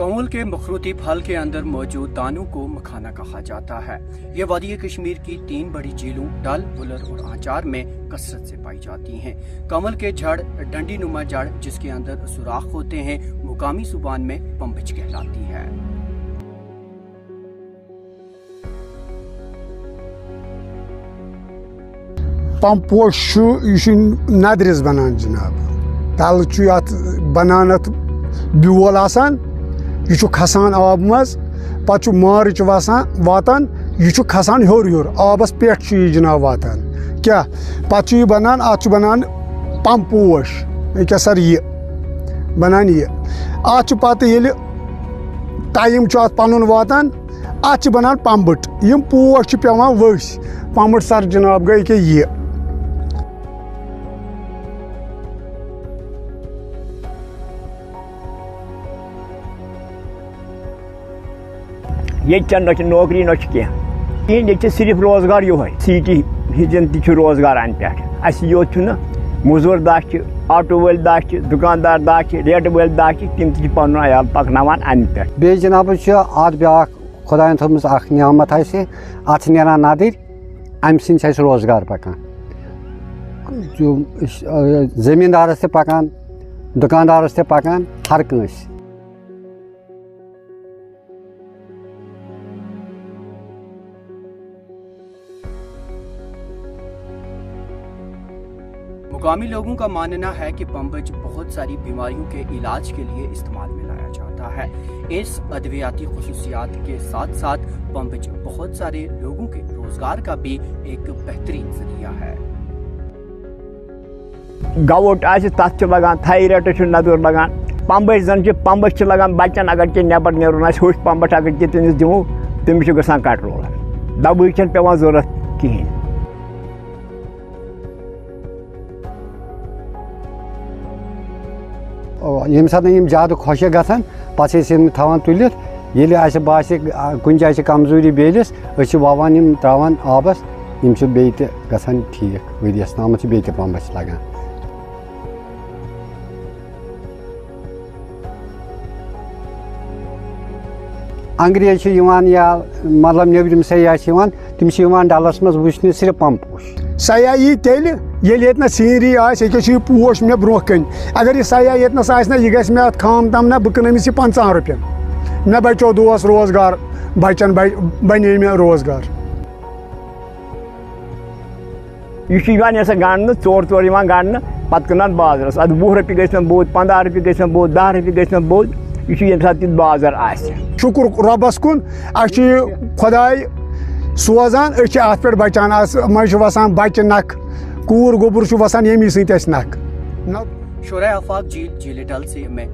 कौल के मुख्तलिफ फल के अंदर मौजूद दानों को मखाना कहा जाता है। ये वादी कश्मीर की 3 बड़ी झीलों डल, बुलर और आंचार में कसरत से पाई जाती हैं। कमल के जड़ डंडी नुमा जड़ जिसके अंदर सुराख होते हैं मुकामी जुबान में पंबिच कहलाती है। पम्पोश नदरिस बनान जनाब तल बनान ब्योल आसान यह खसान आब मज पे मार्च वातान यह खसान हर हर आबस पे जनाब वातान क्या पे बनान अत बनान पम्पोश क्या सर यह बनान यह अत पे टाइम पन वातान अत बनान पम्बट यम पोश पेवान वस पम्बट सर जनाब गई कि यह ये नौकरी न कह सिर्फ रोजगार यो सीटी हिजन रोजगार अन पे योत मजूर दह आटो वाल दह दुकानदार दह रेट वाल दह तम पन आयाल पकनावान अन पे बे जनाब अत ब्या खुदायन थोमस अख नियामत अत नेरान नदर अम सद रोजगार पकान जमींदारस ते पकान दुकानदारस ते पकान हर कंस मुकामी लोगों का मानना है कि पंबिच बहुत सारी बीमारियों के इलाज के लिए इस्तेमाल में लाया जाता है। इस अद्वियाती खुसूसियात के साथ साथ पंबिच बहुत सारे लोगों के रोजगार का भी एक बेहतरीन जरिया है। गवट तथ लगान थायराइड नदर लगान पंबिच जन पंबिच लगान बच्चन अगर के नबर नेरुन होश पंबिच अगर के तमिस दिमो तमिस गसान कंट्रोल दवाई पेवान जरूरत कहें। यम सात ज़्यादा खुश गसान पे थवान तुलित ये बासे कुछ जाए कमजोरी बेलिस ववान त्रावान आबस यम बे गसान ठीक वरियस तम बे पम्बिच लगान। अंग्रेज या मतलब नबरम सयाह तम डलस मज वुचन सिर्फ पम्पोश सयाह यी तेल ये सीनरी आके पोश मे ब्रो कन अगर यह सयाह ये यह गि मे खाम तम ना बह अमिस 50 रुपयन मे बचो दोस रोजगार बचन बने मे रोजगार यह गंड चोर गंड पे क्लान बाजारस अद 20 रुपये गई बोध 15 रुपये गई बोध 10 रुपये गई बोध यह सात बाजार आ शुक्र रबस कुन खुदाय सोजान अत पे बचान मज वसान बच्चे नख कूर गोबर वसान यमी सत नख। शोरा आफाक झील डल से मैं